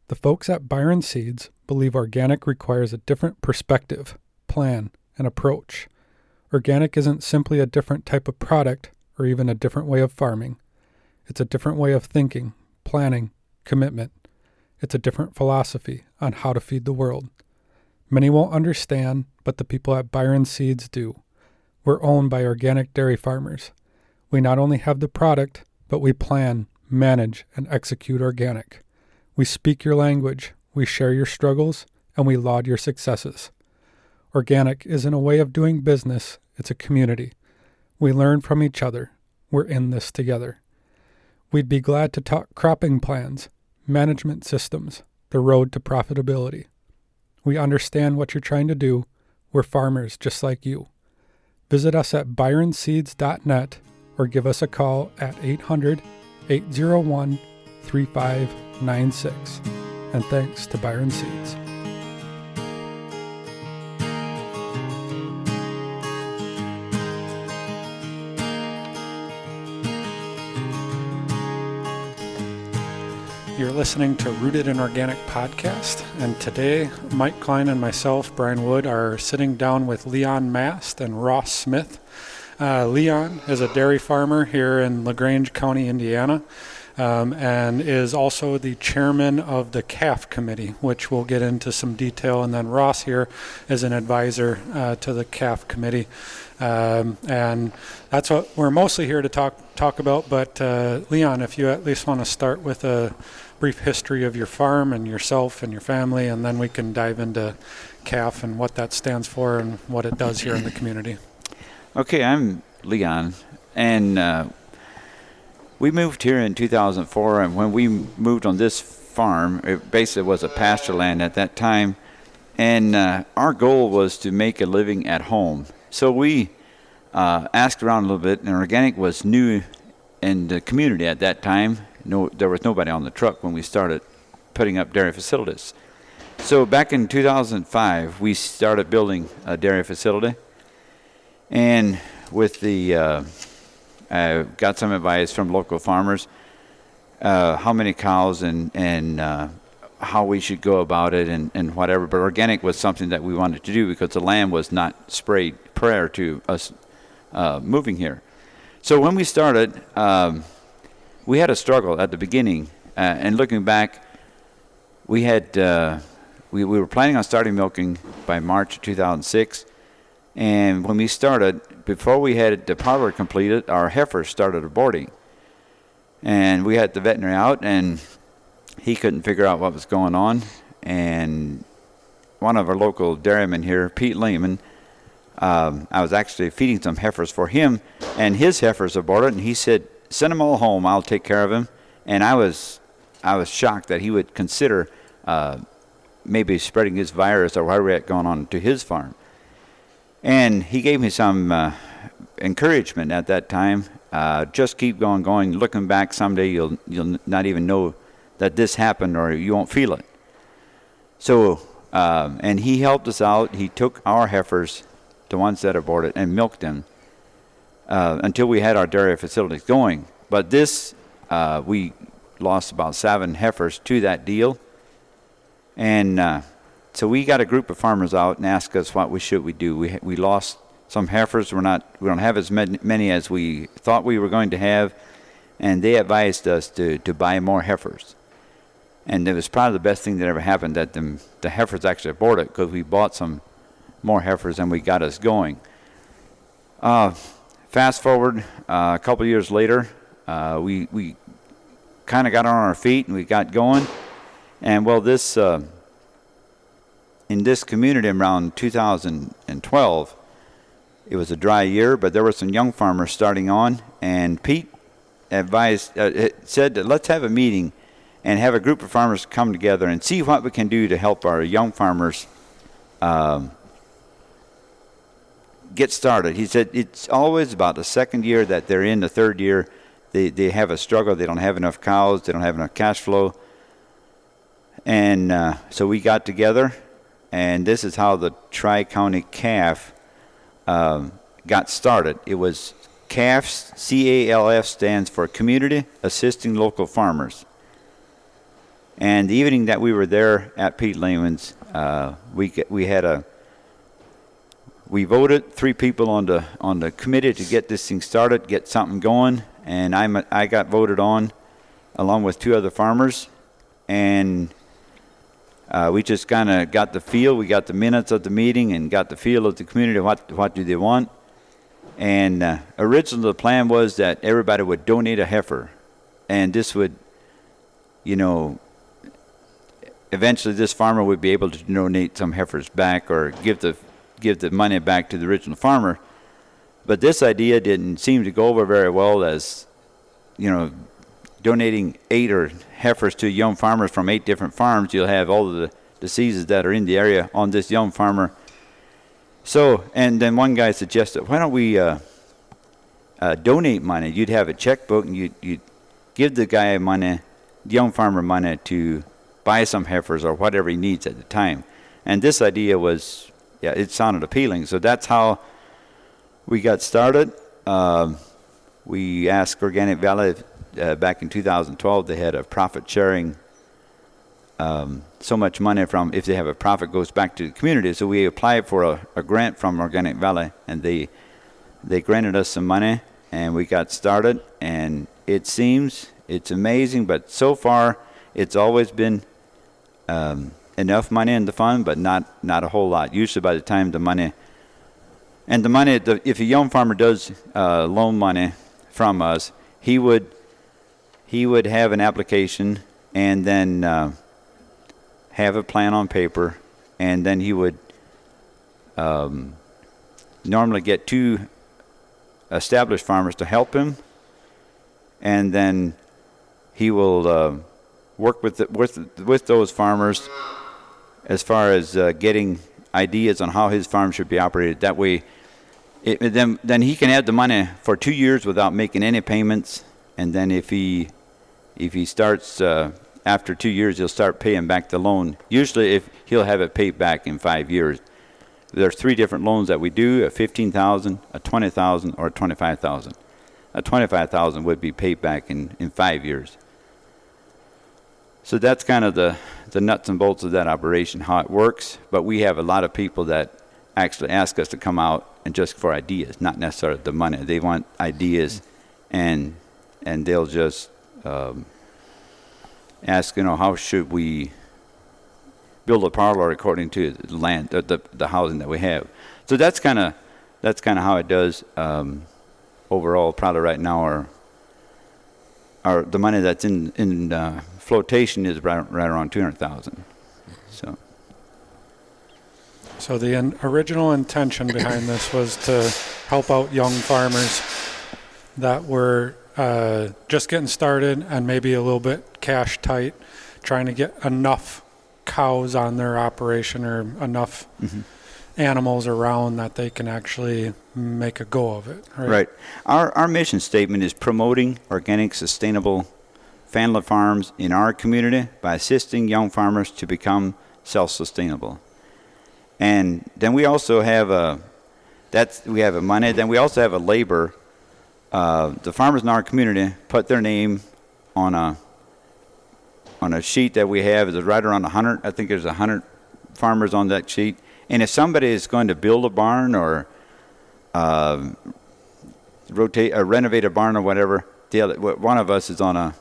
The folks at Byron Seeds believe organic requires a different perspective, plan, and approach. Organic isn't simply a different type of product or even a different way of farming. It's a different way of thinking, planning, commitment. It's a different philosophy on how to feed the world. Many won't understand, but the people at Byron Seeds do. We're owned by organic dairy farmers. We not only have the product, but we plan, manage, and execute organic. We speak your language, we share your struggles, and we laud your successes. Organic isn't a way of doing business, it's a community. We learn from each other. We're in this together. We'd be glad to talk cropping plans, management systems, the road to profitability. We understand what you're trying to do. We're farmers just like you. Visit us at byronseeds.net or give us a call at 800-801-3596. And thanks to Byron Seeds. You're listening to Rooted in Organic podcast, and today Mike Klein and myself, Brian Wood, are sitting down with Leon Mast and Ross Smith. Leon is a dairy farmer here in Grange County, Indiana, and is also the chairman of the CAF committee, which we'll get into some detail. And then Ross here is an advisor to the CAF committee. And that's what we're mostly here to talk about. But Leon, if you at least want to start with a brief history of your farm and yourself and your family, and then we can dive into CAF and what that stands for and what it does here in the community. Okay, I'm Leon, and we moved here in 2004, and when we moved on this farm, it basically was a pasture land at that time, and our goal was to make a living at home. So we asked around a little bit, and organic was new in the community at that time. No, there was nobody on the truck when we started putting up dairy facilities. So back in 2005, we started building a dairy facility, and with the got some advice from local farmers, how many cows and how we should go about it and whatever. But organic was something that we wanted to do because the land was not sprayed prior to us moving here. So when we started, we had a struggle at the beginning, and looking back, we had we were planning on starting milking by March 2006, and when we started, before we had the powder completed, our heifers started aborting, and we had the veterinary out, and he couldn't figure out what was going on, and one of our local dairymen here, Pete Lehman, I was actually feeding some heifers for him, and his heifers aborted, and he said, "Send them all home. I'll take care of them." And I was shocked that he would consider maybe spreading his virus or whatever had going on to his farm. And he gave me some encouragement at that time. Just keep going. Looking back, someday you'll not even know that this happened, or you won't feel it. So, and he helped us out. He took our heifers, the ones that aborted, and milked them until we had our dairy facilities going. But this, we lost about 7 heifers to that deal. And so we got a group of farmers out and asked us what we do. We lost some heifers. We don't have as many as we thought we were going to have, and they advised us to buy more heifers. And it was probably the best thing that ever happened that the heifers actually aborted, because we bought some more heifers and we got us going. Fast forward a couple of years later, we kind of got on our feet and we got going. And well, this in this community around 2012, it was a dry year, but there were some young farmers starting on, and Pete said that let's have a meeting and have a group of farmers come together and see what we can do to help our young farmers get started. He said it's always about the second year that they're in. The third year, they have a struggle. They don't have enough cows. They don't have enough cash flow. And so we got together, and this is how the Tri-County CAF got started. It was CALF, C-A-L-F stands for Community Assisting Local Farmers. And the evening that we were there at Pete Lehman's, we voted 3 people on the committee to get this thing started, get something going, and I got voted on along with 2 other farmers, and we just kind of got the feel. We got the minutes of the meeting and got the feel of the community. What do they want? And originally the plan was that everybody would donate a heifer, and this would, eventually this farmer would be able to donate some heifers back or give the money back to the original farmer. But this idea didn't seem to go over very well, as donating 8 or heifers to young farmers from 8 different farms. You'll have all of the diseases that are in the area on this young farmer. So, and then one guy suggested, why don't we donate money? You'd have a checkbook, and you'd give the guy money, the young farmer money, to buy some heifers or whatever he needs at the time. And this idea was, it sounded appealing. So that's how we got started. We asked Organic Valley back in 2012. They had a profit sharing. So much money from, if they have a profit, goes back to the community. So we applied for a grant from Organic Valley, and they granted us some money, and we got started. And it seems it's amazing, but so far it's always been enough money in the fund, but not a whole lot. Usually by the time the money, if a young farmer does loan money from us, he would have an application, and then have a plan on paper, and then he would normally get 2 established farmers to help him, and then he will work with those farmers as far as getting ideas on how his farm should be operated. That way, then he can have the money for 2 years without making any payments, and then if he starts after 2 years, he'll start paying back the loan. Usually, if he'll have it paid back in 5 years. There's 3 different loans that we do: a $15,000, a $20,000, or a $25,000. A $25,000 would be paid back in 5 years. So that's kind of the nuts and bolts of that operation, how it works. But we have a lot of people that actually ask us to come out and just for ideas, not necessarily the money. They want ideas, and they'll just ask, how should we build a parlor according to the land, the housing that we have. So that's kind of how it does. Overall, probably right now, the money that's in flotation is right around $200,000. So the original intention behind this was to help out young farmers that were just getting started and maybe a little bit cash tight, trying to get enough cows on their operation or enough animals around that they can actually make a go of it. Right. Our mission statement is promoting organic, sustainable family farms in our community by assisting young farmers to become self-sustainable. And then we also have money. Then we also have a labor. The farmers in our community put their name on a sheet that we have. It's right around 100. I think there's 100 farmers on that sheet. And if somebody is going to build a barn or renovate a barn or whatever, one of us is on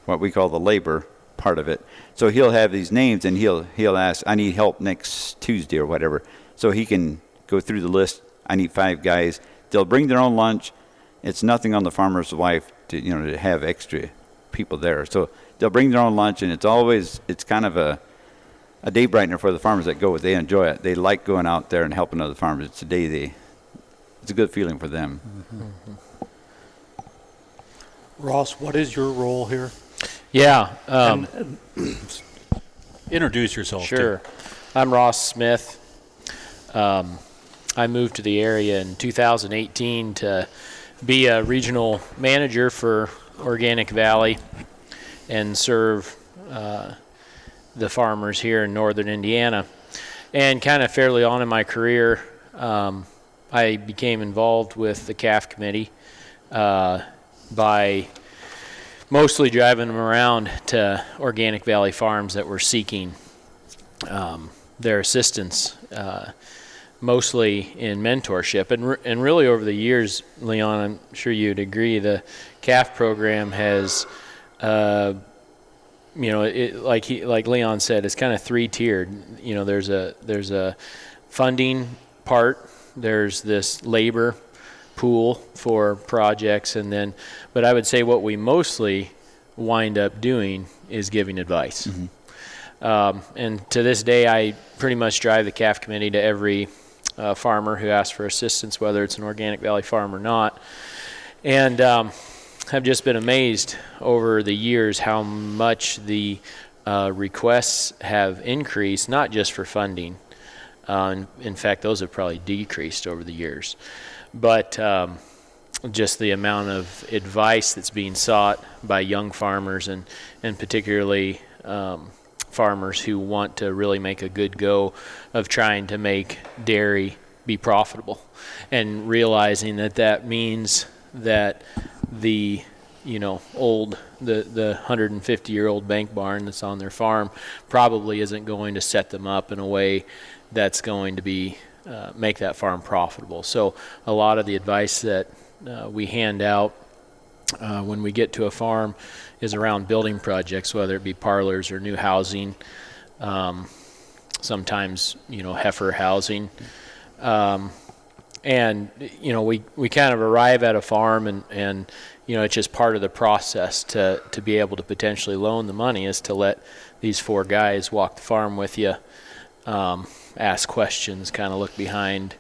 what we call the labor part of it. So he'll have these names, and he'll ask, I need help next Tuesday or whatever. So he can go through the list. I need 5 guys. They'll bring their own lunch. It's nothing on the farmer's wife to have extra people there. So they'll bring their own lunch, and it's kind of a day brightener for the farmers that go. They enjoy it. They like going out there and helping other farmers. It's a good feeling for them. Ross, what is your role here? Yeah. Introduce yourself. Sure. I'm Ross Smith. I moved to the area in 2018 to be a regional manager for Organic Valley and serve the farmers here in northern Indiana. And kind of fairly on in my career, I became involved with the CAF committee by mostly driving them around to Organic Valley farms that were seeking their assistance, mostly in mentorship. And really over the years, Leon, I'm sure you'd agree, the CAF program has, like Leon said, it's kind of three-tiered. There's a funding part, there's this labor pool for projects, but I would say what we mostly wind up doing is giving advice. And to this day, I pretty much drive the CAF committee to every farmer who asks for assistance, whether it's an Organic Valley farm or not. And I've just been amazed over the years how much the requests have increased, not just for funding. In fact, those have probably decreased over the years. But just the amount of advice that's being sought by young farmers and particularly farmers who want to really make a good go of trying to make dairy be profitable, and realizing that means that the 150-year-old bank barn that's on their farm probably isn't going to set them up in a way that's going to be make that farm profitable. So a lot of the advice that we hand out when we get to a farm is around building projects, whether it be parlors or new housing, sometimes heifer housing, and we kind of arrive at a farm and it's just part of the process to be able to potentially loan the money is to let these 4 guys walk the farm with you, ask questions, kind of look behind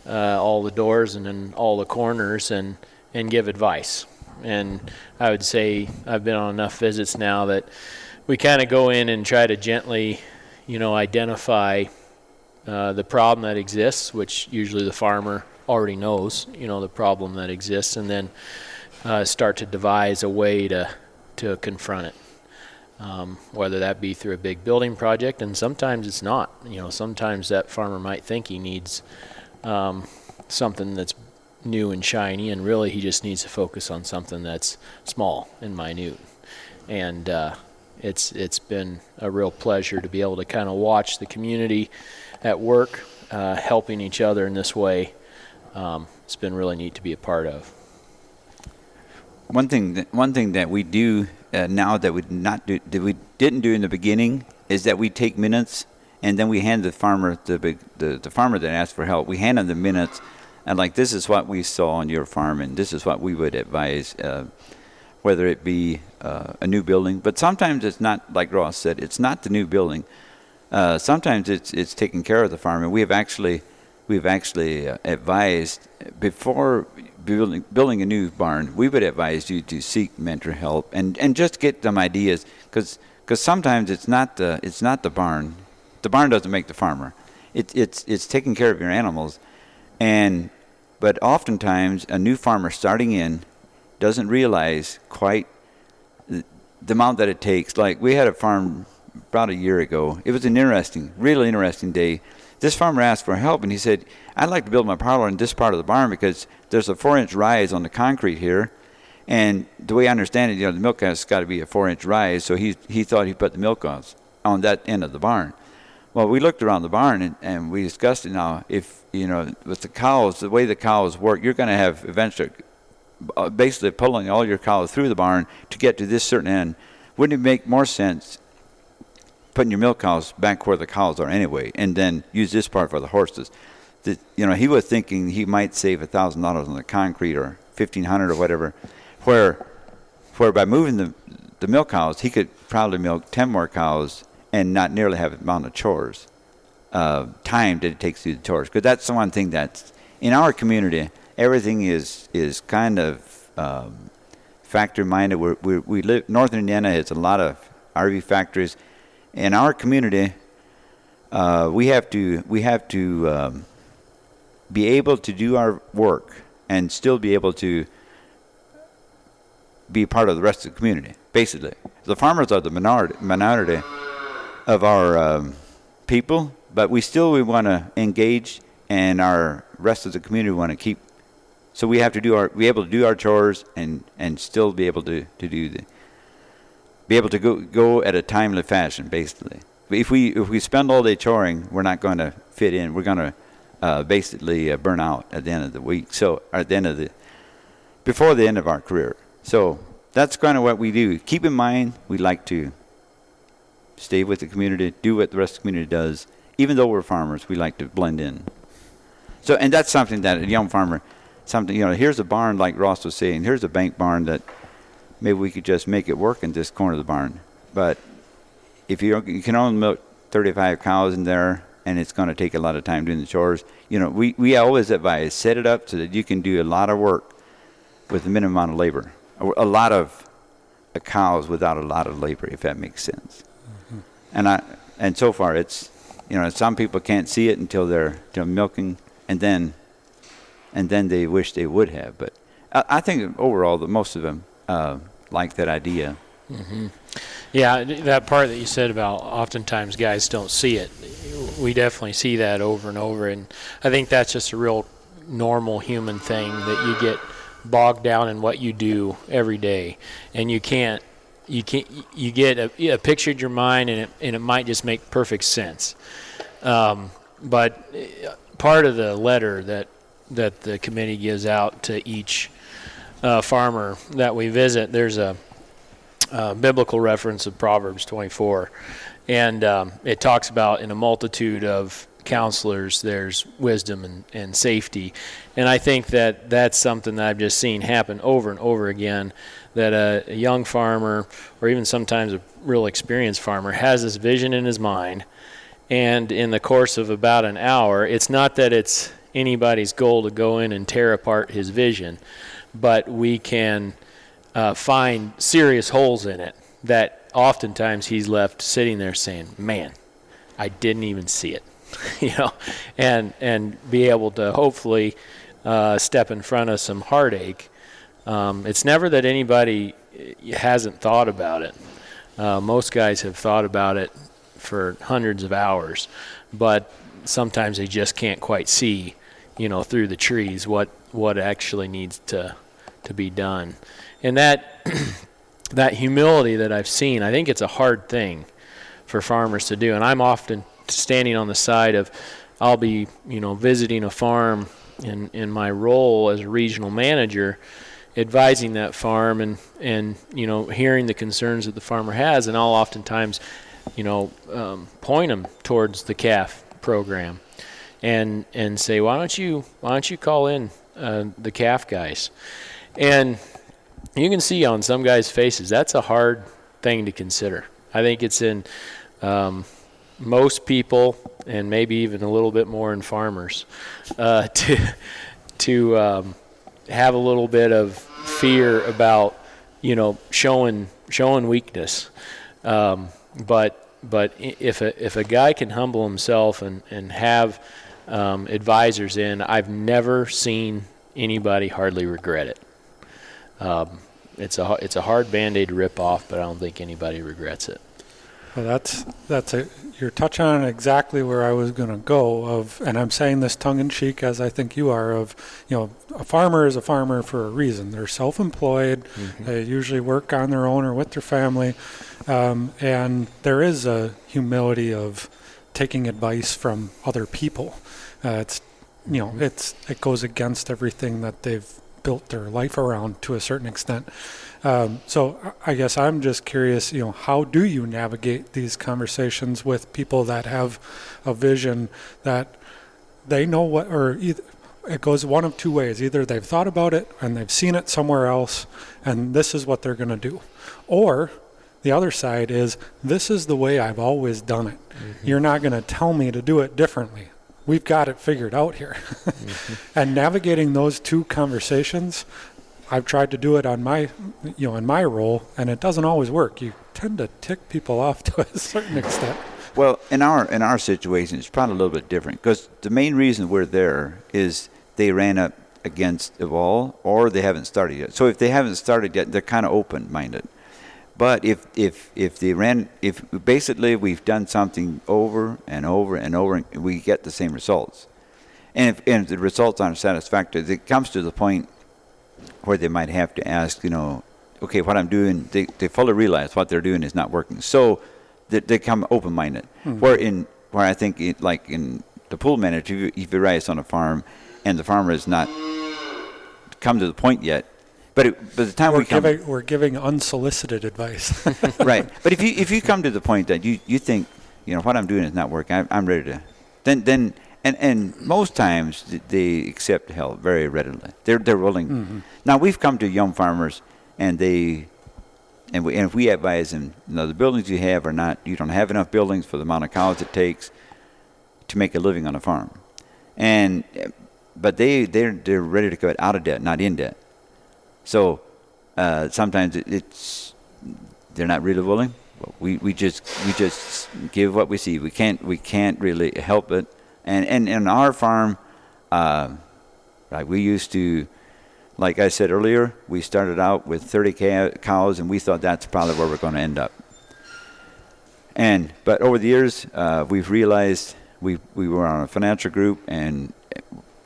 all the doors and in all the corners and give advice. And I would say I've been on enough visits now that we kind of go in and try to gently, identify the problem that exists, which usually the farmer already knows, the problem that exists, and then start to devise a way to confront it. Whether that be through a big building project, and sometimes it's not. Sometimes that farmer might think he needs something that's new and shiny, and really he just needs to focus on something that's small and minute. And it's been a real pleasure to be able to kind of watch the community at work, helping each other in this way. It's been really neat to be a part of. One thing that we do now that we didn't do in the beginning is that we take minutes and then we hand the farmer the farmer that asked for help. We hand them the minutes and this is what we saw on your farm and this is what we would advise, whether it be a new building. But sometimes it's not, like Ross said, it's not the new building. Sometimes it's taking care of the farm, and we've actually advised before building a new barn, we would advise you to seek mentor help and just get them ideas, because sometimes it's not the barn. The barn doesn't make the farmer. It's taking care of your animals, but oftentimes a new farmer starting in doesn't realize quite the amount that it takes. Like we had a farm about a year ago. It was really interesting day. This farmer asked for help, and he said, I'd like to build my parlor in this part of the barn because there's a 4-inch rise on the concrete here. And the way I understand it, the milk house has got to be a 4-inch rise, so he thought he'd put the milk house on that end of the barn. Well, we looked around the barn, and we discussed it now. If, with the cows, the way the cows work, you're going to have eventually basically pulling all your cows through the barn to get to this certain end. Wouldn't it make more sense putting your milk cows back where the cows are anyway, and then use this part for the horses? He was thinking he might save $1,000 on the concrete or $1,500 or whatever, where by moving the milk cows, he could probably milk 10 more cows and not nearly have the amount of chores, time that it takes to do the chores. Because that's the one thing that's in our community. Everything is kind of factory-minded. We live northern Indiana. It's a lot of RV factories. In our community, we have to be able to do our work and still be able to be part of the rest of the community. Basically, the farmers are the minority of our people, but we want to engage, and our rest of the community want to keep. So we have to be able to do our chores and still be able to do be able to go at a timely fashion, basically. If we spend all day choring, we're not going to fit in. We're going to basically burn out at the end of the week. So at the end of before the end of our career. So that's kind of what we do. Keep in mind, we like to stay with the community, do what the rest of the community does. Even though we're farmers, we like to blend in. So, and that's something that a young farmer, here's a barn like Ross was saying. Here's a bank barn that maybe we could just make it work in this corner of the barn. But if you can only milk 35 cows in there, and it's going to take a lot of time doing the chores, we always advise set it up so that you can do a lot of work with a minimum amount of labor. A lot of cows without a lot of labor, if that makes sense. Mm-hmm. And so far it's, some people can't see it until they're milking, and then they wish they would have. But I think overall that most of them like that idea. Mm-hmm. Yeah, that part that you said about oftentimes guys don't see it. We definitely see that over and over, and I think that's just a real normal human thing that you get bogged down in what you do every day, and you get a picture in your mind, and it might just make perfect sense. But part of the letter that the committee gives out to each farmer that we visit, there's a biblical reference of Proverbs 24, and it talks about in a multitude of counselors there's wisdom and safety, and I think that's something that I've just seen happen over and over again, that a young farmer or even sometimes a real experienced farmer has this vision in his mind, and in the course of about an hour, it's not that it's anybody's goal to go in and tear apart his vision, but we can find serious holes in it that oftentimes he's left sitting there saying, man, I didn't even see it. and be able to hopefully step in front of some heartache. It's never that anybody hasn't thought about it. Most guys have thought about it for hundreds of hours, but sometimes they just can't quite see, through the trees what actually needs to be done. And that that humility that I've seen, I think it's a hard thing for farmers to do. And I'm often standing on the side of, I'll be, visiting a farm in my role as a regional manager, advising that farm and hearing the concerns that the farmer has, and I'll oftentimes, point them towards the calf program, and say, why don't you call in the calf guys? And you can see on some guys' faces that's a hard thing to consider. I think it's in most people, and maybe even a little bit more in farmers, to have a little bit of fear about showing weakness. But if a guy can humble himself and have advisors in, I've never seen anybody hardly regret it. It's a hard Band-Aid to rip off, but I don't think anybody regrets it. Well, you're touching on exactly where I was going to go and I'm saying this tongue in cheek, as I think you are, a farmer is a farmer for a reason. They're self-employed. Mm-hmm. They usually work on their own or with their family. And there is a humility of taking advice from other people. It goes against everything that they've built their life around to a certain extent. So I guess I'm just curious, how do you navigate these conversations with people that have a vision that they know it goes one of two ways. Either they've thought about it and they've seen it somewhere else and this is what they're going to do. Or the other side is, this is the way I've always done it. Mm-hmm. You're not going to tell me to do it differently. We've got it figured out here. Mm-hmm. And navigating those two conversations, I've tried to do it on in my role, and it doesn't always work. You tend to tick people off to a certain extent. Well, in our situation, it's probably a little bit different, because the main reason we're there is they ran up against a wall, or they haven't started yet. So if they haven't started yet, they're kind of open-minded. But if basically we've done something over and over and over, and we get the same results, and if the results aren't satisfactory, it comes to the point where they might have to ask, okay, what I'm doing, they fully realize what they're doing is not working. So they come open-minded. Where I think like in the pool manager, if you raise on a farm and the farmer has not come to the point yet, but by the time we're giving unsolicited advice. right. But if you come to the point that you think, what I'm doing is not working, I'm ready to, then and most times they accept help very readily. They're willing. Mm-hmm. Now we've come to young farmers and if we advise them, the buildings you have you don't have enough buildings for the amount of cows it takes to make a living on a farm, but they're ready to get out of debt, not in debt. So sometimes they're not really willing. We just give what we see. We can't really help it. And in our farm, like we used to, like I said earlier, we started out with 30 cows, and we thought that's probably where we're going to end up. But over the years, we've realized we were on a financial group, and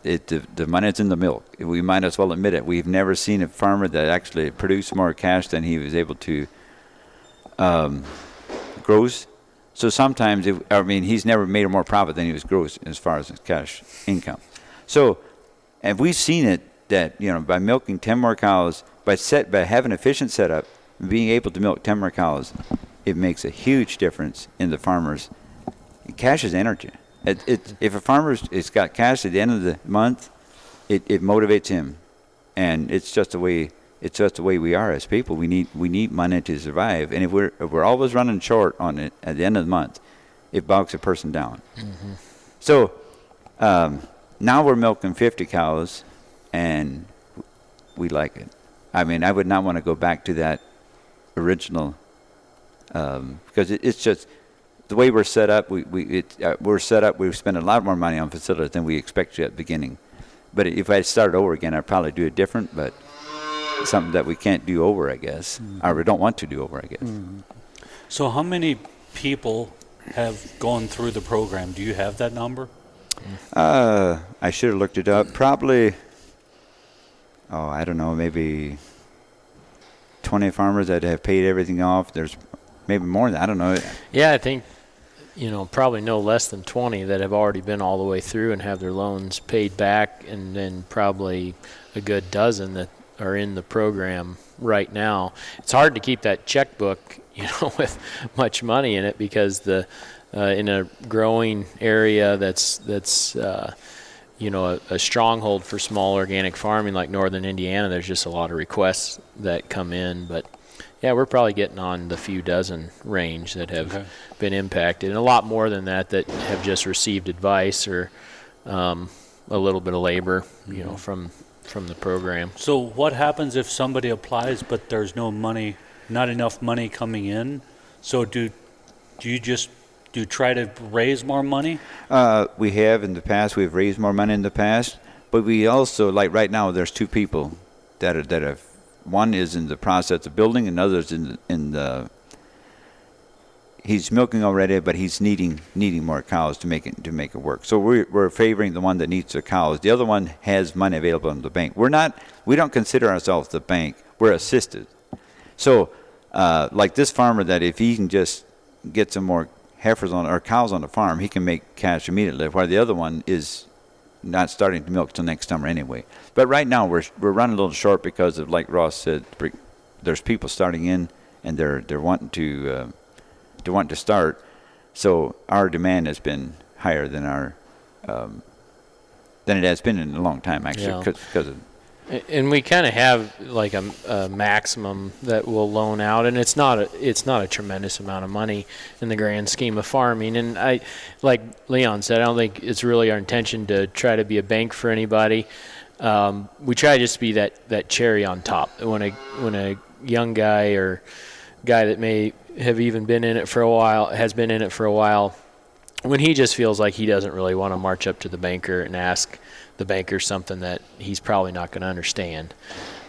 the money's in the milk. We might as well admit it. We've never seen a farmer that actually produced more cash than he was able to gross. So sometimes, he's never made more profit than he was gross as far as his cash income. So, and we've seen it that, by milking 10 more cows, by having an efficient setup, being able to milk 10 more cows, it makes a huge difference in the farmer's. Cash is energy. If a farmer's got cash at the end of the month, it motivates him, and it's just the way we are as people. We need money to survive, and if we're always running short on it at the end of the month, it bogs a person down. Mm-hmm. So now we're milking 50 cows, and we like it. I would not want to go back to that original because it's just the way we're set up. We're set up. We spend a lot more money on facilities than we expected at the beginning. But if I started over again, I'd probably do it different. But something that we can't do over, I guess, or we don't want to do over, I guess. Mm-hmm. So how many people have gone through the program? Do you have that number? I should have looked it up. Probably, I don't know, maybe 20 farmers that have paid everything off. There's maybe more than that. I don't know. Yeah, I think, probably no less than 20 that have already been all the way through and have their loans paid back, and then probably a good dozen that are in the program right now. It's hard to keep that checkbook, with much money in it, because in a growing area that's a stronghold for small organic farming like northern Indiana, there's just a lot of requests that come in. But yeah, we're probably getting on the few dozen range that have been impacted, and a lot more than that have just received advice or a little bit of labor, from the program. So what happens if somebody applies but there's not enough money coming in? So do you try to raise more money? We have in the past. We've raised more money in the past, but we also, like right now, there's two people that have. One is in the process of building, and others in the. He's milking already, but he's needing more cows to make it work. So we're favoring the one that needs the cows. The other one has money available in the bank. We don't consider ourselves the bank. We're assisted. So like this farmer, that if he can just get some more heifers or cows on the farm, he can make cash immediately. While the other one is not starting to milk till next summer anyway. But right now we're running a little short because of, like Ross said, there's people starting in, and they're wanting to start. So our demand has been higher than than it has been in a long time, actually, because of. And we kind of have like a maximum that we'll loan out, and it's not a tremendous amount of money in the grand scheme of farming. And I, like Leon said, I don't think it's really our intention to try to be a bank for anybody. We try just to be that cherry on top. When a young guy or guy that may have even been in it for a while, when he just feels like he doesn't really want to march up to the banker and ask the banker something that he's probably not going to understand,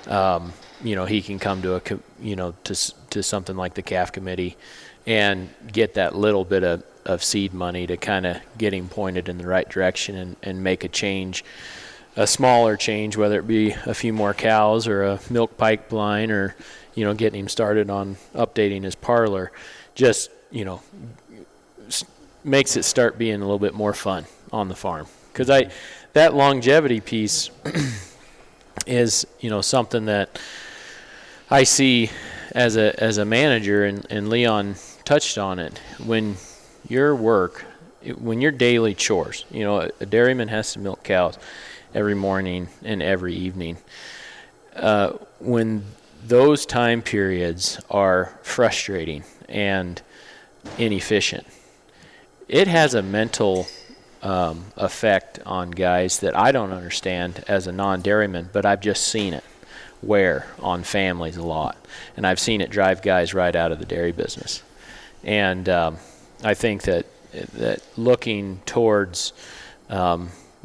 he can come to to something like the CAF committee and get that little bit of seed money to kind of get him pointed in the right direction and make a change a smaller change, whether it be a few more cows or a milk pipeline or, getting him started on updating his parlor, just, makes it start being a little bit more fun on the farm. Because that longevity piece is, something that I see as a manager, and Leon touched on it. When your daily chores, a dairyman has to milk cows every morning and every evening. When those time periods are frustrating and inefficient, it has a mental effect on guys that I don't understand as a non-dairyman, but I've just seen it wear on families a lot. And I've seen it drive guys right out of the dairy business. And I think that looking towards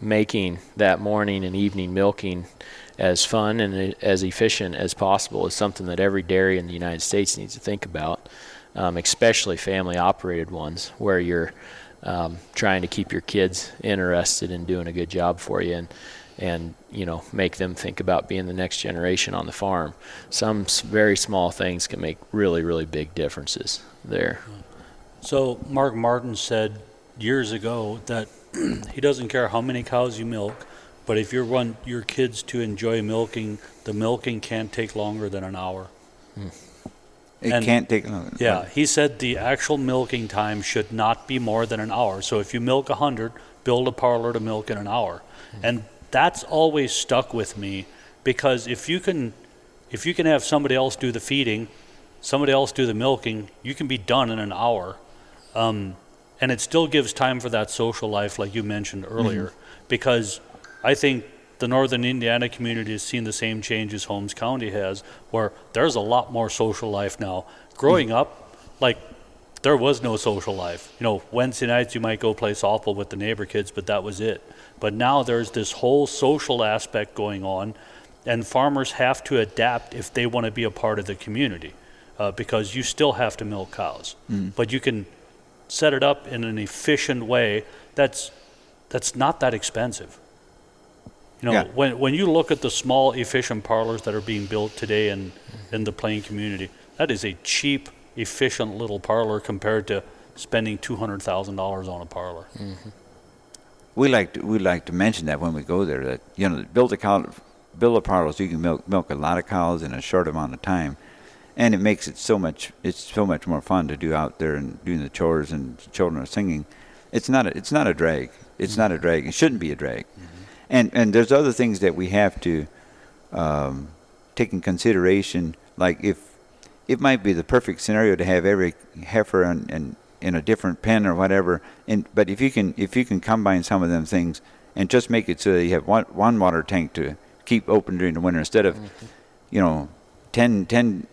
making that morning and evening milking as fun and as efficient as possible is something that every dairy in the United States needs to think about, especially family-operated ones where you're trying to keep your kids interested in doing a good job for you and make them think about being the next generation on the farm. Some very small things can make really, really big differences there. So Mark Martin said years ago that he doesn't care how many cows you milk, but if you want your kids to enjoy milking, the milking can't take longer than an hour. It can't take longer. Yeah, he said the actual milking time should not be more than an hour. So if you milk 100, build a parlor to milk in an hour. And that's always stuck with me, because if you can have somebody else do the feeding, somebody else do the milking, you can be done in an hour. And it still gives time for that social life like you mentioned earlier, because I think the northern Indiana community has seen the same changes Holmes County has, where there's a lot more social life now. Growing up, there was no social life. Wednesday nights you might go play softball with the neighbor kids, but that was it. But now there's this whole social aspect going on, and farmers have to adapt if they want to be a part of the community, because you still have to milk cows. But you can set it up in an efficient way that's not that expensive. When you look at the small, efficient parlors that are being built today in the Plain community, that is a cheap, efficient little parlor compared to spending $200,000 on a parlor. We like to mention that when we go there, that build a parlor so you can milk a lot of cows in a short amount of time, and it makes it so much more fun to do out there and doing the chores and children are singing. It's not a drag. It's not a drag. It shouldn't be a drag. And there's other things that we have to take in consideration, like if it might be the perfect scenario to have every heifer in a different pen or whatever, but if you can combine some of them things and just make it so that you have one water tank to keep open during the winter instead of 10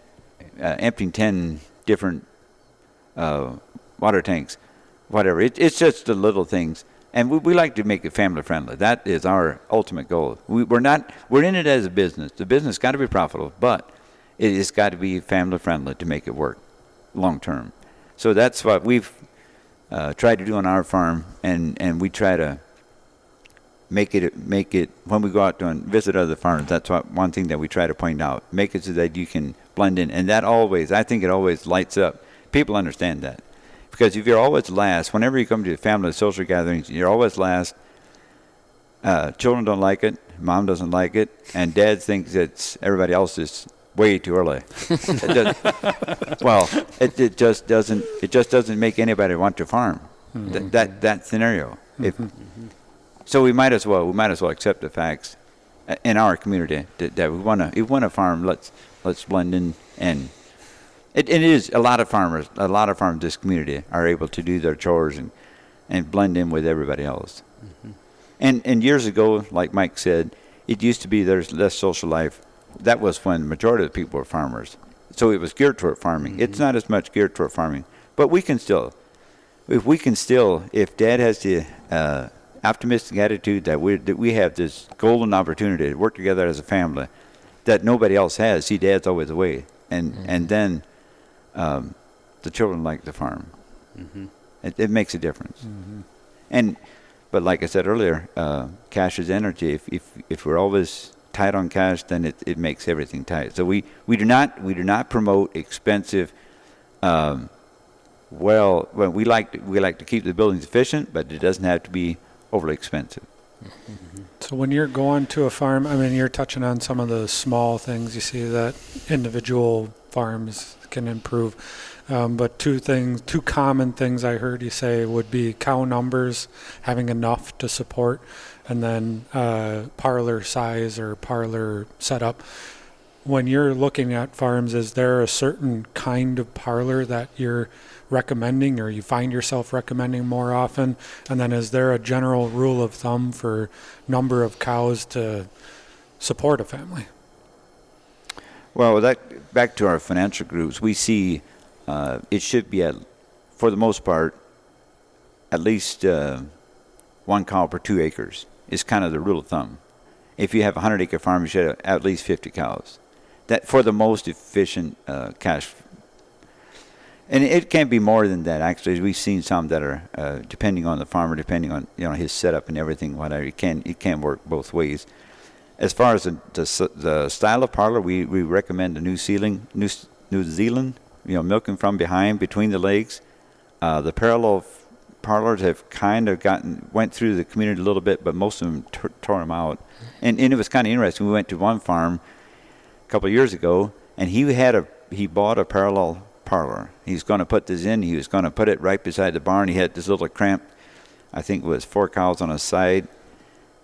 emptying 10 different water tanks, whatever. It's just the little things. And we like to make it family friendly. That is our ultimate goal. We're in it as a business. The business got to be profitable, but it has got to be family friendly to make it work long term. So that's what we've tried to do on our farm, and we try to make it when we go out to visit other farms. That's one thing that we try to point out. Make it so that you can blend in, and I think it always lights up. People understand that. Because if you're always last, whenever you come to family social gatherings, you're always last. Children don't like it, mom doesn't like it, and dad thinks that everybody else is way too early. It just doesn't make anybody want to farm. That scenario. So we might as well accept the facts in our community that we want to farm. Let's blend in and. It is a lot of farmers in this community are able to do their chores and blend in with everybody else. And years ago, like Mike said, it used to be there's less social life. That was when the majority of the people were farmers. So it was geared toward farming. It's not as much geared toward farming. But if Dad has the optimistic attitude that we have this golden opportunity to work together as a family that nobody else has. See, Dad's always away. And then the children like the farm. It makes a difference. And but like I said earlier, cash is energy. If we're always tight on cash, then it makes everything tight. So we do not promote expensive. Well, we like to keep the buildings efficient, but it doesn't have to be overly expensive. So when you're going to a farm, I mean, you're touching on some of the small things you see that individual farms can improve. But two common things I heard you say would be cow numbers, having enough to support, and then parlor size or parlor setup. When you're looking at farms, is there a certain kind of parlor that you're recommending or you find yourself recommending more often? And then is there a general rule of thumb for number of cows to support a family? Well, back to our financial groups, we see it should be, for the most part, at least 1 cow per 2 acres is kind of the rule of thumb. If you have a 100-acre farm, you should have at least 50 cows. That for the most efficient cash. And it can be more than that, actually. We've seen some that are, depending on the farmer, depending on his setup and everything, whatever. It can work both ways. As far as the style of parlor, we recommend the New Zealand, milking from behind, between the legs. The parallel parlors have kind of went through the community a little bit, but most of them tore them out. And it was kind of interesting. We went to one farm a couple of years ago, and he bought a parallel parlor. He's going to put this in. He was going to put it right beside the barn. He had this little cramped, I think it was 4 cows on a side,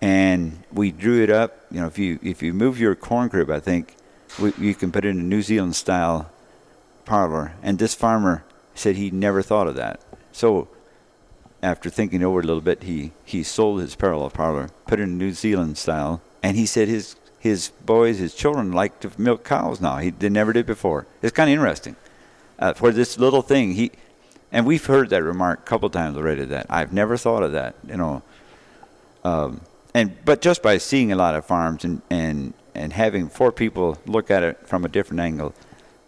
and we drew it up. If you move your corn crib, I think you can put it in a New Zealand style parlor. And this farmer said he never thought of that. So after thinking over it a little bit, he sold his parallel parlor, put it in New Zealand style, and he said his boys, his children, like to milk cows now. They never did before. It's kind of interesting. For this little thing, and we've heard that remark a couple times already, that I've never thought of that, but just by seeing a lot of farms and having 4 people look at it from a different angle,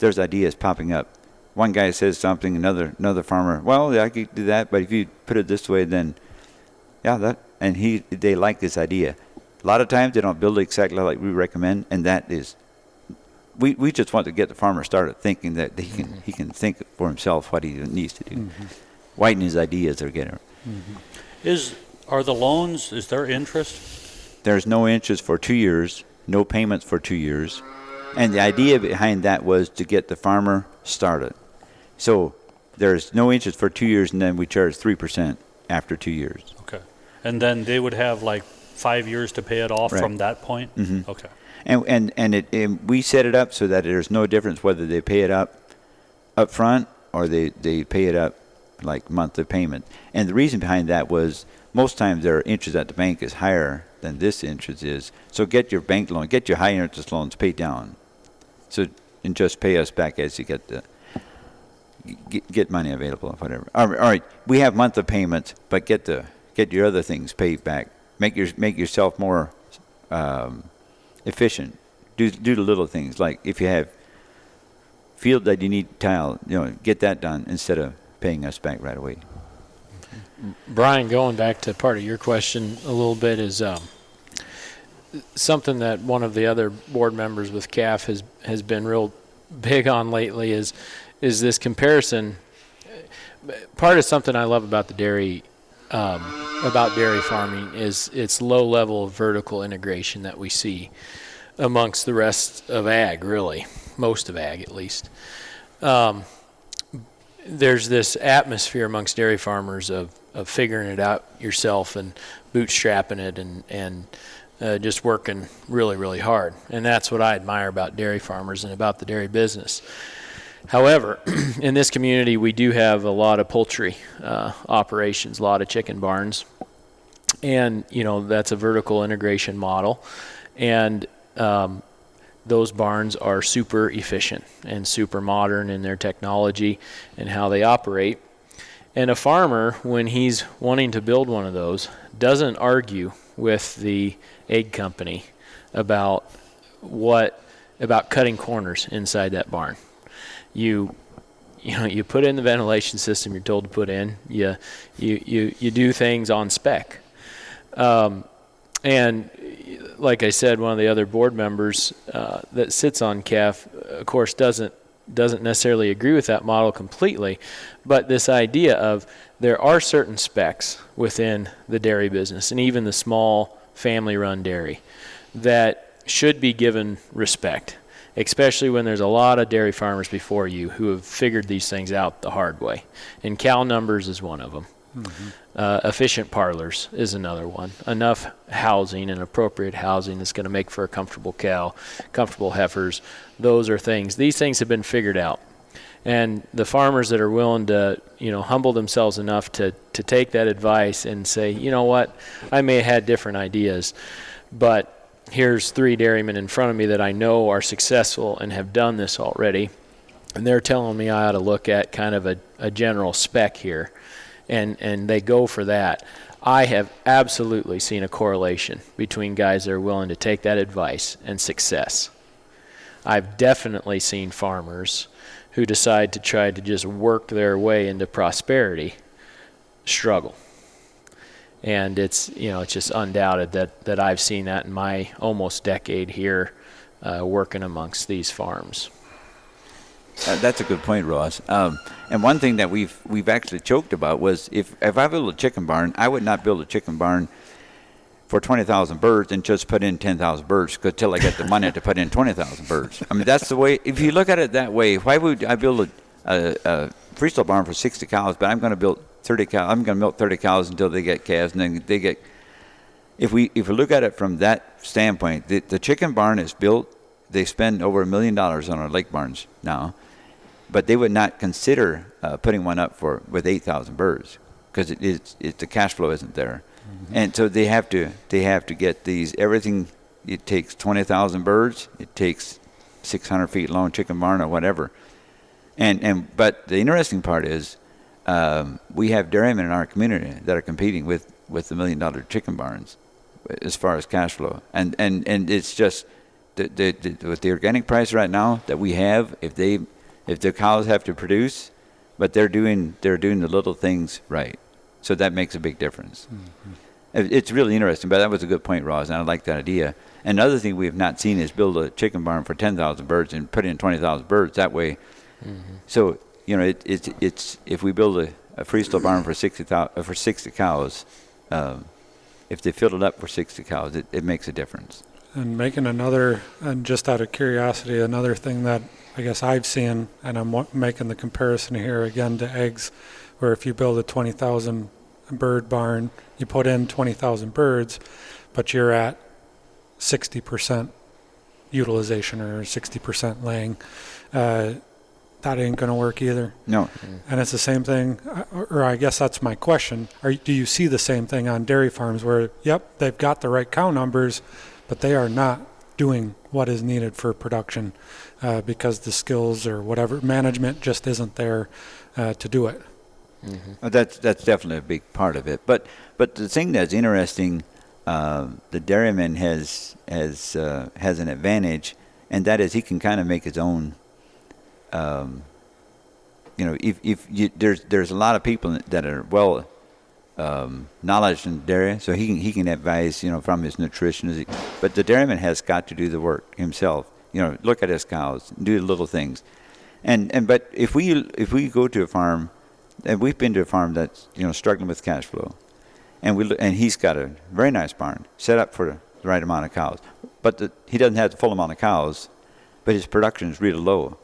there's ideas popping up. One guy says something, another farmer, well, yeah, I could do that, but if you put it this way, then they like this idea. A lot of times they don't build it exactly like we recommend, and that is, we just want to get the farmer started thinking that he can think for himself what he needs to do. Mm-hmm. Widen his ideas or get it. Mm-hmm. Are the loans, is there interest? There's no interest for 2 years, no payments for 2 years. And the idea behind that was to get the farmer started. So there's no interest for 2 years, and then we charge 3% after 2 years. Okay. And then they would have like 5 years to pay it off right. from that point? Mm-hmm. Okay. And we set it up so that there's no difference whether they pay it up front or they pay it up like monthly payment. And the reason behind that was most times their interest at the bank is higher than this interest is. So get your bank loan, get your high interest loans paid down. So and just pay us back as you get money available or whatever. All right, we have monthly payments, but get your other things paid back. Make yourself more efficient. Do the little things, like if you have field that you need tile, get that done instead of paying us back right away. Brian, going back to part of your question a little bit, is something that one of the other board members with CAF has been real big on lately is this comparison. Part of something I love about the dairy farming is its low level of vertical integration that we see amongst the rest of ag, really, most of ag at least. There's this atmosphere amongst dairy farmers of figuring it out yourself and bootstrapping it and just working really, really hard. And that's what I admire about dairy farmers and about the dairy business. However, in this community, we do have a lot of poultry operations, a lot of chicken barns. And, that's a vertical integration model. And those barns are super efficient and super modern in their technology and how they operate. And a farmer, when he's wanting to build one of those, doesn't argue with the egg company about cutting corners inside that barn. You put in the ventilation system you're told to put in. You do things on spec. And like I said, one of the other board members that sits on CAF, of course, doesn't necessarily agree with that model completely, but this idea of there are certain specs within the dairy business and even the small family-run dairy that should be given respect, especially when there's a lot of dairy farmers before you who have figured these things out the hard way. And cow numbers is one of them. Efficient parlors is another one. Enough housing and appropriate housing that's going to make for a comfortable cow, comfortable heifers. Those are things. These things have been figured out. And the farmers that are willing to, humble themselves enough to take that advice and say, you know what, I may have had different ideas, but here's 3 dairymen in front of me that I know are successful and have done this already. And they're telling me I ought to look at kind of a general spec here. And they go for that. I have absolutely seen a correlation between guys that are willing to take that advice and success. I've definitely seen farmers who decide to try to just work their way into prosperity struggle. And it's just undoubted that I've seen that in my almost decade here working amongst these farms. That's a good point, Ross. And one thing that we've actually joked about was if I build a chicken barn, I would not build a chicken barn for 20,000 birds and just put in 10,000 birds until I get the money to put in 20,000 birds. I mean, that's the way. If you look at it that way, why would I build a freestyle barn for 60 cows, but I'm going to build 30 cows. I'm going to milk 30 cows until they get calves, and then they get. If we look at it from that standpoint, the chicken barn is built. They spend over $1 million on our lake barns now. But they would not consider putting one up with 8,000 birds because the cash flow isn't there, and so they have to get these everything. It takes 20,000 birds. It takes 600 feet long chicken barn or whatever, but the interesting part is we have dairymen in our community that are competing with the $1 million chicken barns as far as cash flow, and it's just with the organic price right now that we have, if the cows have to produce, but they're doing the little things right, so that makes a big difference. It's really interesting, but that was a good point, Ross, and I like that idea. Another thing we have not seen is build a chicken barn for 10,000 birds and put in 20,000 birds that way. So it's if we build a freestyle barn for 60 cows, if they fill it up for 60 cows, it makes a difference. And and just out of curiosity, another thing that I guess I've seen, and I'm making the comparison here again to eggs, where if you build a 20,000 bird barn, you put in 20,000 birds, but you're at 60% utilization or 60% laying, that ain't going to work either. No. And it's the same thing, or I guess that's my question. Do you see the same thing on dairy farms where, yep, they've got the right cow numbers, but they are not doing what is needed for production because the skills or whatever management just isn't there to do it. That's definitely a big part of it. But the thing that's interesting, the dairyman has an advantage, and that is he can kind of make his own. There's a lot of people that are well knowledge in dairy, so he can advise from his nutritionist. But the dairyman has got to do the work himself. Look at his cows, do the little things, but if we go to a farm, and we've been to a farm that's struggling with cash flow, and he's got a very nice barn set up for the right amount of cows, but he doesn't have the full amount of cows, but his production is really low,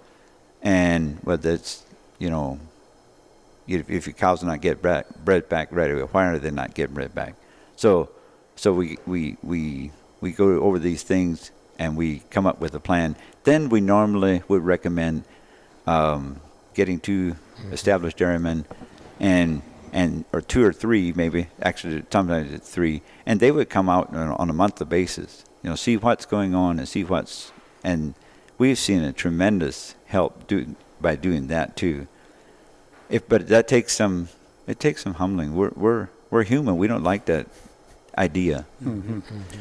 and whether it's if your cows do not get bred back right away, why are they not getting bred back? So we go over these things and we come up with a plan. Then we normally would recommend getting 2 established dairymen or 2 or 3 maybe, actually sometimes it's 3, and they would come out on a monthly basis, see what's going on and we've seen a tremendous help by doing that too. But that takes some humbling. We're human. We don't like that idea.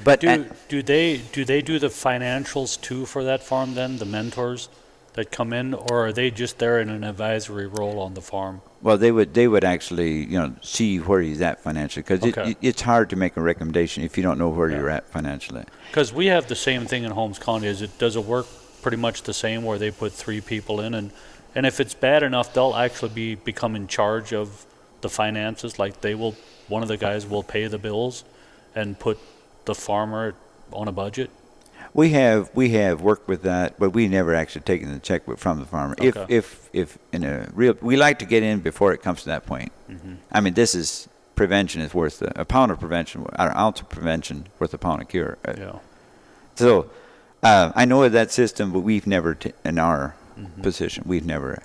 But do they do the financials too for that farm then, the mentors? that come in, or are they just there in an advisory role on the farm? Well, they would actually, see where he's at financially, because Okay. it's hard to make a recommendation if you don't know where Yeah. you're at financially. Because we have the same thing in Holmes County. Does it work pretty much the same where they put 3 people in, and if it's bad enough, they'll actually become in charge of the finances. Like one of the guys will pay the bills and put the farmer on a budget. We have worked with that, but we never actually taken the check from the farmer. Okay. If in a real, we like to get in before it comes to that point. Mm-hmm. I mean, prevention is worth a pound of prevention, or an ounce of prevention worth a pound of cure. Yeah. So I know of that system, but we've never, in our position, we've never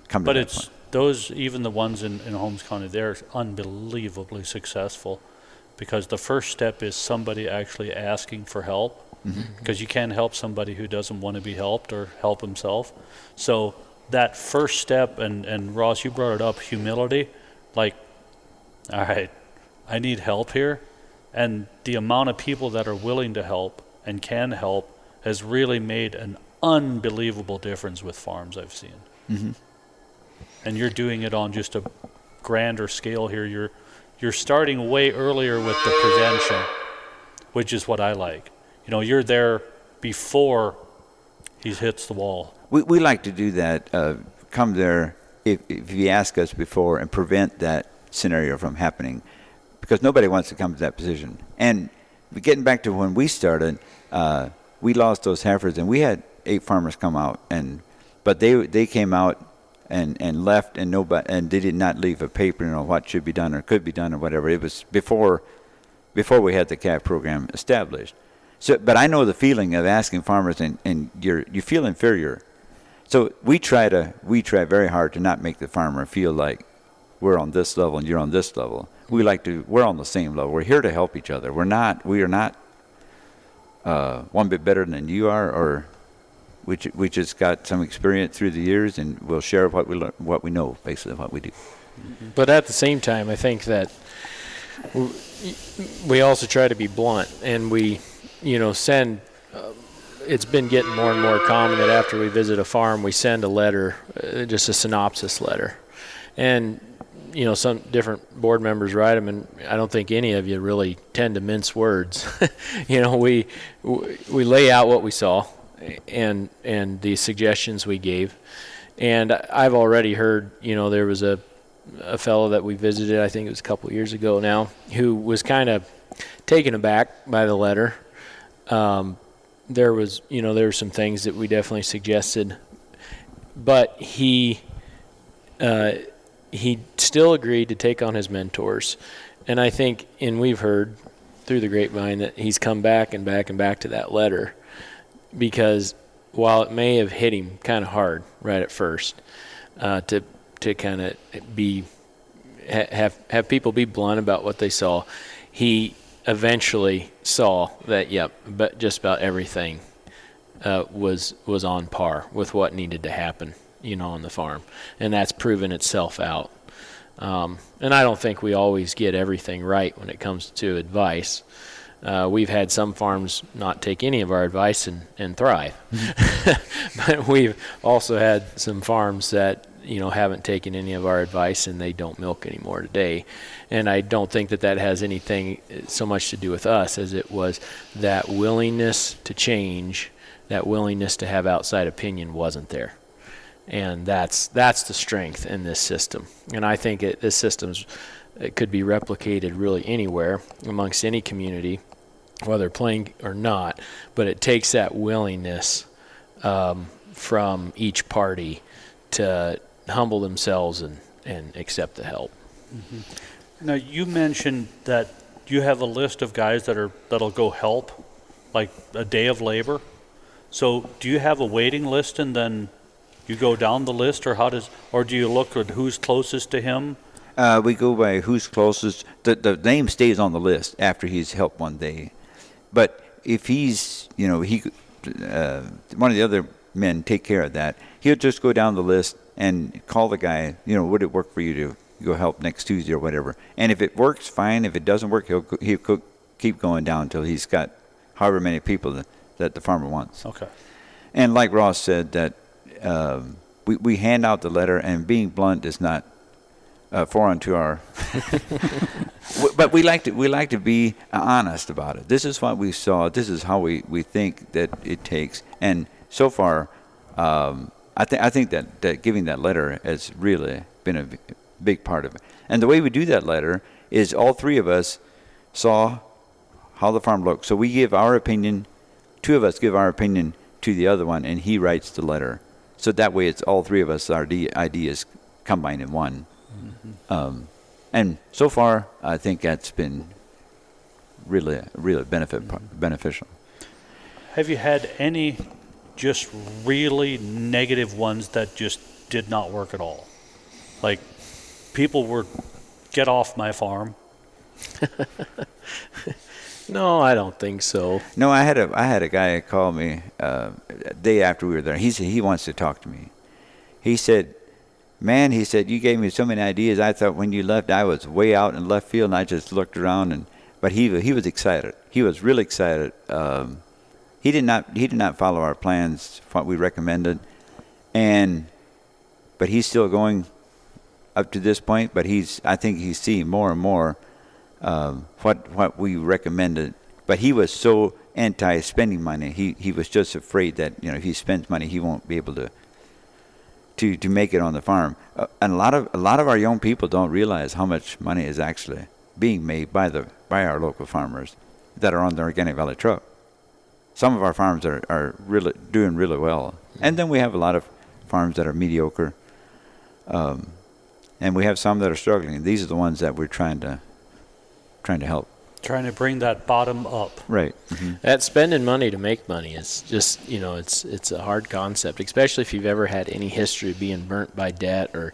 come to But that it's point. those, even the ones in Holmes County, they're unbelievably successful, because the first step is somebody actually asking for help, because you can't help somebody who doesn't want to be helped or help himself. So that first step, and Ross, you brought it up, humility, like, all right, I need help here. And the amount of people that are willing to help and can help has really made an unbelievable difference with farms I've seen. Mm-hmm. And you're doing it on just a grander scale here. You're starting way earlier with the prevention, which is what I like. You're there before he hits the wall. We like to do that. Come there if you ask us before and prevent that scenario from happening, because nobody wants to come to that position. And getting back to when we started, we lost those heifers, and we had 8 farmers come out, but they came out and left, and they did not leave a paper, what should be done or could be done or whatever. It was before we had the CAP program established. So, but I know the feeling of asking farmers, and you feel inferior. So we try very hard to not make the farmer feel like we're on this level and you're on this level. We're on the same level. We're here to help each other. We are not one bit better than you are, or we just got some experience through the years, and we'll share what we know, basically what we do. But at the same time, I think that we also try to be blunt, and we, send. It's been getting more and more common that after we visit a farm, we send a letter, just a synopsis letter, and some different board members write them, and I don't think any of you really tend to mince words. We lay out what we saw, and the suggestions we gave, and I've already heard, there was a fellow that we visited, I think it was a couple of years ago now, who was kind of taken aback by the letter. There were some things that we definitely suggested, but he still agreed to take on his mentors. And I think, and we've heard through the grapevine, that he's come back and back and back to that letter, because while it may have hit him kind of hard right at first, to kind of have people be blunt about what they saw, he eventually saw that, but just about everything was on par with what needed to happen, on the farm, and that's proven itself out. And I don't think we always get everything right when it comes to advice. We've had some farms not take any of our advice and thrive. But we've also had some farms that, haven't taken any of our advice, and they don't milk anymore today. And I don't think that has anything so much to do with us as it was that willingness to change, that willingness to have outside opinion wasn't there. And that's the strength in this system. And I think this system could be replicated really anywhere amongst any community, whether playing or not. But it takes that willingness from each party to humble themselves and accept the help. Mm-hmm. Now, you mentioned that you have a list of guys that'll go help, like a day of labor. So do you have a waiting list, and then you go down the list, or do you look at who's closest to him? We go by who's closest. The name stays on the list after he's helped one day. But if he's, one of the other men take care of that, he'll just go down the list and call the guy, would it work for you to go help next Tuesday or whatever? And if it works, fine. If it doesn't work, he'll keep going down until he's got however many people that the farmer wants. Okay. And like Ross said, that we hand out the letter, and being blunt is not foreign to our. But we like to be honest about it. This is what we saw. This is how we think that it takes. And so far, I think that giving that letter has really been a big part of it. And the way we do that letter is all three of us saw how the farm looked. So we give our opinion. Two of us give our opinion to the other one, and he writes the letter. So that way, it's all three of us. Our ideas combined in one. Mm-hmm. And so far, I think that's been really beneficial. Have you had any just really negative ones that just did not work at all? Like, people were, get off my farm. No, I don't think so. No, I had a guy call me day after we were there. He wants to talk to me. He said, "Man," he said, "you gave me so many ideas. I thought when you left, I was way out in left field, and I just looked around." But he was excited. He was really excited. He did not follow our plans, what we recommended, but he's still going up to this point. But I think he's seeing more and more what we recommended. But he was so anti-spending money. He was just afraid that if he spends money, he won't be able to make it on the farm. And a lot of our young people don't realize how much money is actually being made by our local farmers that are on the Organic Valley truck. Some of our farms are really doing really well, and then we have a lot of farms that are mediocre, and we have some that are struggling. These are the ones that we're trying to help. Trying to bring that bottom up. Right. Mm-hmm. That spending money to make money is just, it's a hard concept, especially if you've ever had any history of being burnt by debt or,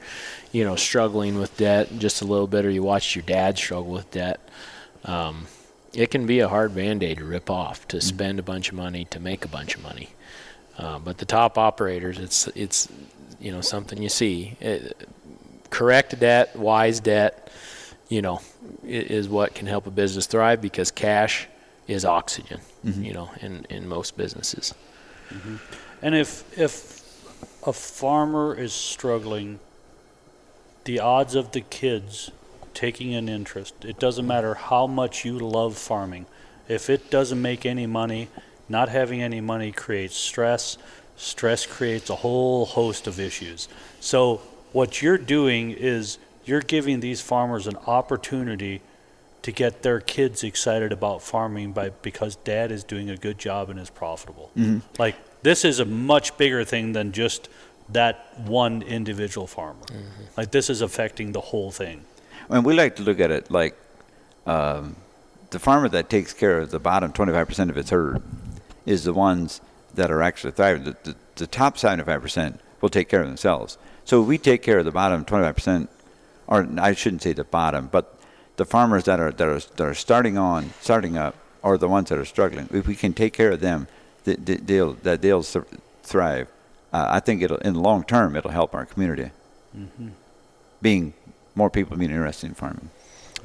struggling with debt just a little bit, or you watched your dad struggle with debt. It can be a hard Band-Aid to rip off, to spend a bunch of money to make a bunch of money. But the top operators, it's something you see. Correct debt, wise debt, is what can help a business thrive, because cash is oxygen, in most businesses. Mm-hmm. And if a farmer is struggling, the odds of the kids taking an interest, it doesn't matter how much you love farming. If it doesn't make any money, not having any money creates stress. Stress creates a whole host of issues. So what you're doing is you're giving these farmers an opportunity to get their kids excited about farming because dad is doing a good job and is profitable. Mm-hmm. Like, this is a much bigger thing than just that one individual farmer. Mm-hmm. Like, this is affecting the whole thing. And we like to look at it like the farmer that takes care of the bottom 25% of its herd is the ones that are actually thriving. The top 75% will take care of themselves. So we take care of the bottom 25%, or I shouldn't say the bottom, but the farmers that are starting up, are the ones that are struggling. If we can take care of them, they'll thrive. I think in the long term it'll help our community. Mm-hmm. Being more people being interested in farming.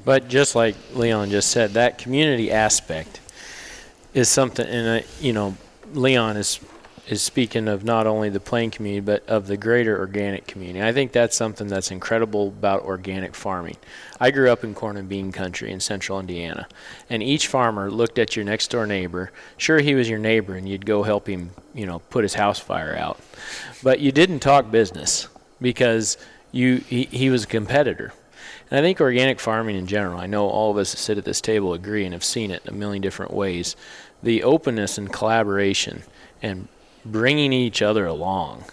But just like Leon just said, that community aspect is something, and Leon is speaking of not only the plain community, but of the greater organic community. I think that's something that's incredible about organic farming. I grew up in corn and bean country in central Indiana, and each farmer looked at your next door neighbor. Sure, he was your neighbor, and you'd go help him, put his house fire out. But you didn't talk business because he was a competitor. And I think organic farming in general, I know all of us that sit at this table agree and have seen it in a million different ways. The openness and collaboration and bringing each other along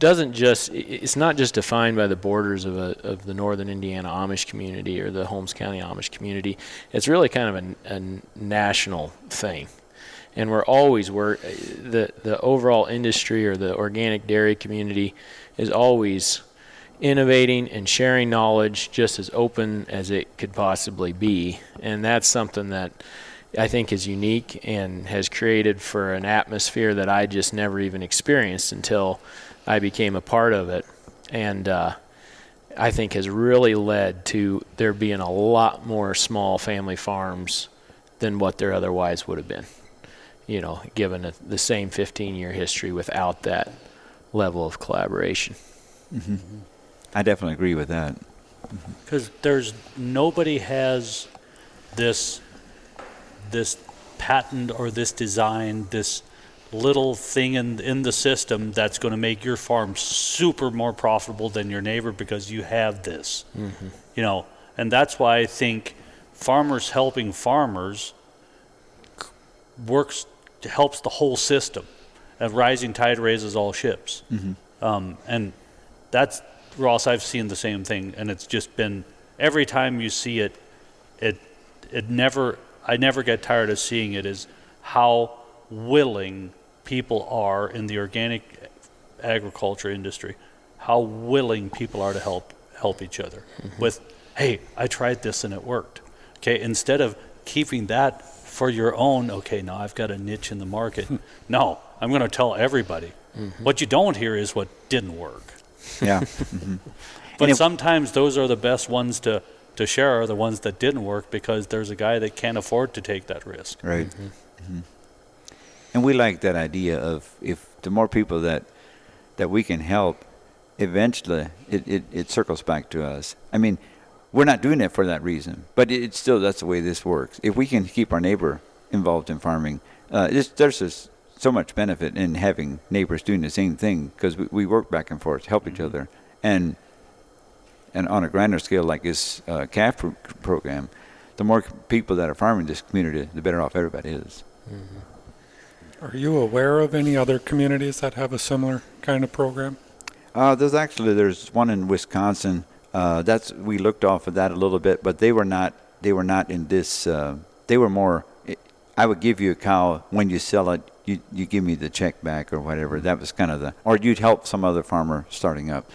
it's not just defined by the borders of the northern Indiana Amish community or the Holmes County Amish community. It's really kind of a national thing. And the overall industry or the organic dairy community is always innovating and sharing knowledge just as open as it could possibly be. And that's something that I think is unique and has created for an atmosphere that I just never even experienced until I became a part of it. And I think has really led to there being a lot more small family farms than what there otherwise would have been, given the same 15-year history without that level of collaboration. I definitely agree with that. Because nobody has this patent or this design, this little thing in the system that's going to make your farm super more profitable than your neighbor because you have this. You know, and that's why I think farmers helping farmers helps the whole system. A rising tide raises all ships. And that's, Ross, I've seen the same thing, and it's just been, every time you see it, I never get tired of seeing it, is how willing people are in the organic agriculture industry, how willing people are to help each other with, hey, I tried this and it worked. Okay, instead of keeping that for your own, okay, now I've got a niche in the market. No, I'm going to tell everybody. What you don't hear is what didn't work. Yeah. But sometimes those are the best ones to share, are the ones that didn't work, because there's a guy that can't afford to take that risk. Right. And we like that idea of, if the more people that we can help, eventually it circles back to us. I mean, we're not doing it for that reason, but it's still, that's the way this works. If we can keep our neighbor involved in farming, there's just so much benefit in having neighbors doing the same thing, because we work back and forth, help each other. And on a grander scale like this CAF program, the more people that are farming this community, the better off everybody is. Are you aware of any other communities that have a similar kind of program? There's one in Wisconsin. We looked off of that a little bit, but they were not in this. They were more, I would give you a cow, when you sell it, you give me the check back or whatever. That was kind of or you'd help some other farmer starting up.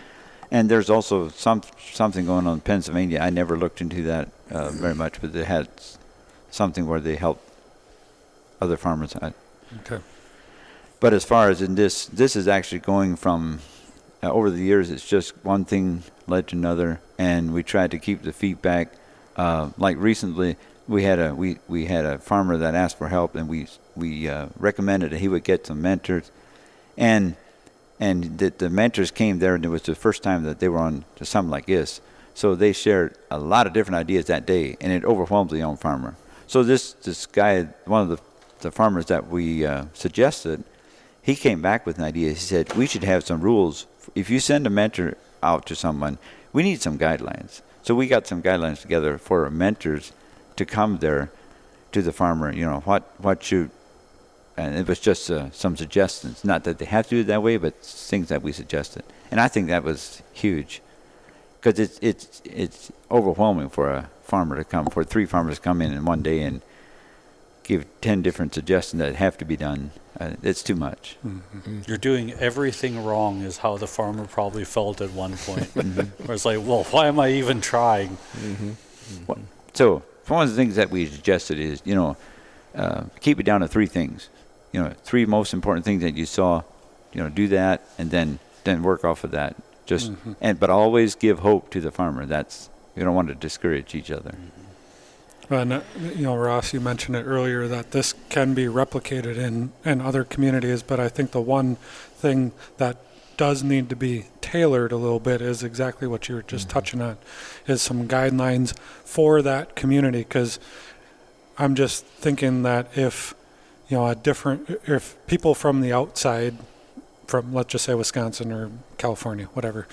And there's also something going on in Pennsylvania. I never looked into that very much, but they had something where they help other farmers. Okay. But as far as in this is actually going from, over the years, it's just one thing led to another, and we tried to keep the feedback. Like recently, we had a farmer that asked for help, and we recommended that he would get some mentors, and the mentors came there, and it was the first time that they were on to something like this. So they shared a lot of different ideas that day, and it overwhelmed the young farmer. So this guy, one of the farmers that we suggested, he came back with an idea. He said, we should have some rules. If you send a mentor out to someone, we need some guidelines. So we got some guidelines together for our mentors to come there to the farmer. You know, what should, and it was just some suggestions. Not that they have to do it that way, but things that we suggested. And I think that was huge, because it's overwhelming for a farmer to come, for 3 farmers to come in one day and give 10 different suggestions that have to be done. It's too much. You're doing everything wrong is how the farmer probably felt at one point. Where it's like, well, why am I even trying? So one of the things that we suggested is, keep it down to 3 things. 3 most important things that you saw, do that, and then work off of that. But always give hope to the farmer. You don't want to discourage each other. And, Ross, you mentioned it earlier that this can be replicated in other communities, but I think the one thing that does need to be tailored a little bit is exactly what you were just touching on, is some guidelines for that community. Because I'm just thinking that if people from the outside, from let's just say Wisconsin or California, whatever,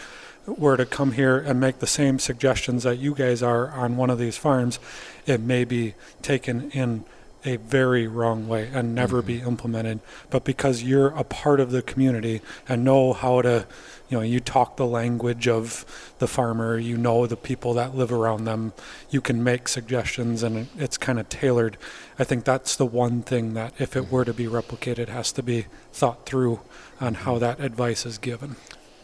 were to come here and make the same suggestions that you guys are on one of these farms, it may be taken in a very wrong way and never be implemented. But because you're a part of the community and know how to, you talk the language of the farmer, the people that live around them, you can make suggestions, and it's kind of tailored. I think that's the one thing that, if it were to be replicated, has to be thought through on how that advice is given.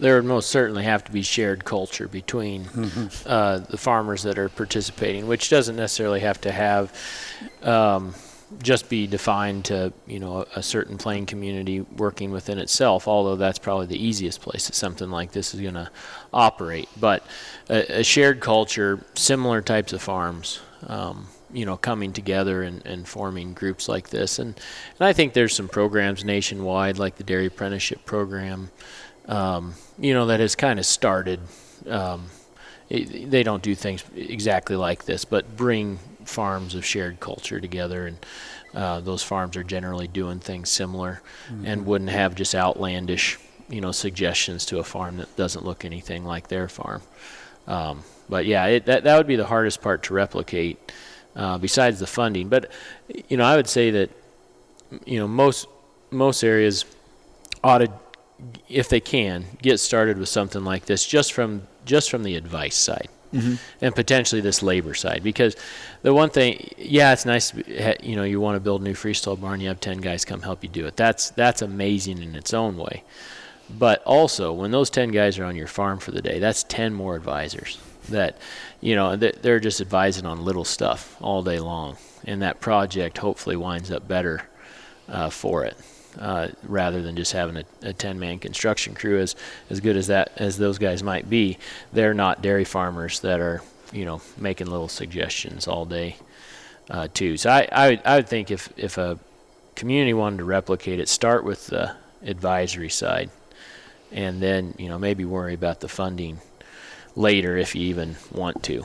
There would most certainly have to be shared culture between the farmers that are participating, which doesn't necessarily have to have just be defined to a certain plain community working within itself, although that's probably the easiest place that something like this is going to operate. But a shared culture, similar types of farms, coming together and forming groups like this. And I think there's some programs nationwide, like the Dairy Apprenticeship Program, that has kind of started. They don't do things exactly like this, but bring farms of shared culture together, and those farms are generally doing things similar, and wouldn't have just outlandish, suggestions to a farm that doesn't look anything like their farm. But yeah, that would be the hardest part to replicate, besides the funding. But I would say that most areas ought to, if they can, get started with something like this just from the advice side, and potentially this labor side. Because the one thing, it's nice, you want to build a new freestall barn, you have 10 guys come help you do it. That's amazing in its own way. But also, when those 10 guys are on your farm for the day, that's 10 more advisors that, they're just advising on little stuff all day long. And that project hopefully winds up better for it, rather than just having a 10-man construction crew. As good as those guys might be, they're not dairy farmers that are, making little suggestions all day too. So I would think if a community wanted to replicate it, start with the advisory side, and then maybe worry about the funding later if you even want to.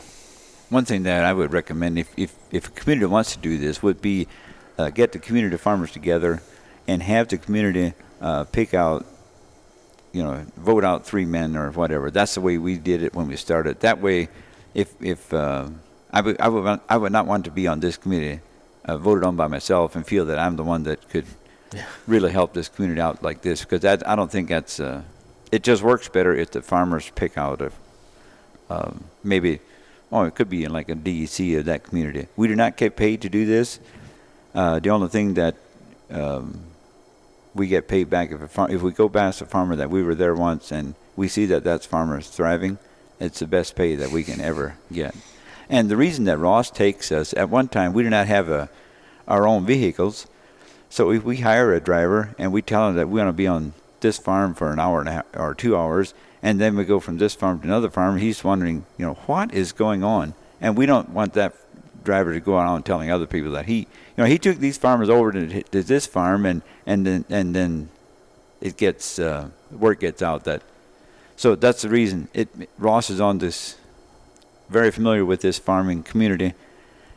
One thing that I would recommend, if a community wants to do this, would be get the community farmers together and have the community pick out, vote out 3 men or whatever. That's the way we did it when we started. That way, if I would not want to be on this committee, voted on by myself, and feel that I'm the one that could really help this community out like this, because I don't think that's it just works better if the farmers pick out maybe, it could be in like a DEC of that community. We do not get paid to do this. The only thing that we get paid back if we go past a farmer that we were there once and we see that farmer is thriving, it's the best pay that we can ever get. And the reason that Ross takes us, at one time we did not have our own vehicles, so if we hire a driver and we tell him that we want to be on this farm for an hour and a half or 2 hours, and then we go from this farm to another farm, he's wondering, what is going on? And we don't want that driver to go around telling other people that he took these farmers over to this farm, and then it gets word gets out that. So that's the reason Ross is on this, very familiar with this farming community,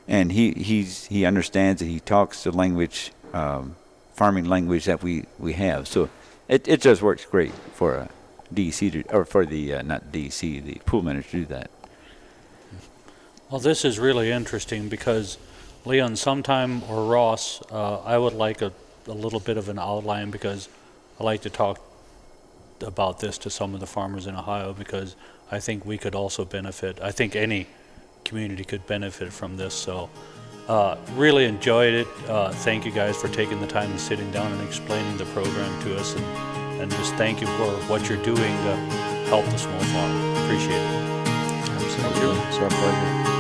and he understands it. He talks the language, farming language that we have. So it just works great for a DC or for the not DC, the pool manager to do that. Well, this is really interesting because, Leon, sometime, or Ross, I would like a little bit of an outline, because I like to talk about this to some of the farmers in Ohio, because I think we could also benefit. I think any community could benefit from this. So really enjoyed it. Thank you guys for taking the time and sitting down and explaining the program to us, and just thank you for what you're doing to help the small farm. Appreciate it. Absolutely. It's our pleasure.